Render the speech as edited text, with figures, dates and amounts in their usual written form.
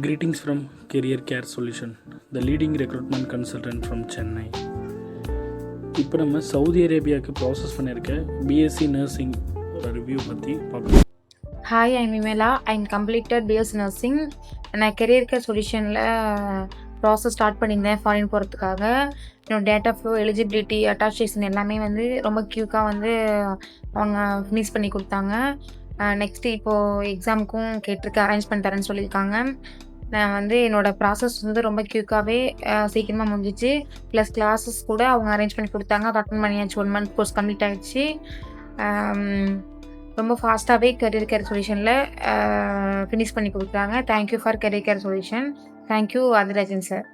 Greetings from Career Care Solution, the leading recruitment consultant from Chennai. இப்போ நம்ம Saudi அரேபியாவுக்கு process பண்ணியிருக்க BSc nursing ஒரு review பற்றி பார்க்கலாம். Hi, I'm Vimela. I'm completed BS Nursing. நான் career care சொல்யூஷனில் process start பண்ணியிருந்தேன் foreign போகிறதுக்காக. என்னோட டேட்டா ஃப்ளோ, எலிஜிபிலிட்டி, அட்டாஸ்டேஷன் எல்லாமே ரொம்ப க்யூக்காக அவங்க ஃபினிஷ் பண்ணி கொடுத்தாங்க. நெக்ஸ்ட்டு இப்போது எக்ஸாமுக்கும் கேட்டிருக்க அரேஞ்ச் பண்ணி தரேன்னு சொல்லியிருக்காங்க. நான் என்னோடய ப்ராசஸ் ரொம்ப க்யூக்காகவே சீக்கிரமாக முடிஞ்சிச்சு. ப்ளஸ் கிளாஸஸ் கூட அவங்க அரேஞ்ச் பண்ணி கொடுத்தாங்க. அதை அட்டன் பண்ணியாச்சு. 1 month கோர்ஸ் கம்ப்ளீட் ஆகிடுச்சு. ரொம்ப ஃபாஸ்ட்டாகவே கெரியர் கேர் சொல்யூஷனில் ஃபினிஷ் பண்ணி கொடுக்குறாங்க. Thank you for career care solution. Thank you Adhirajan sir.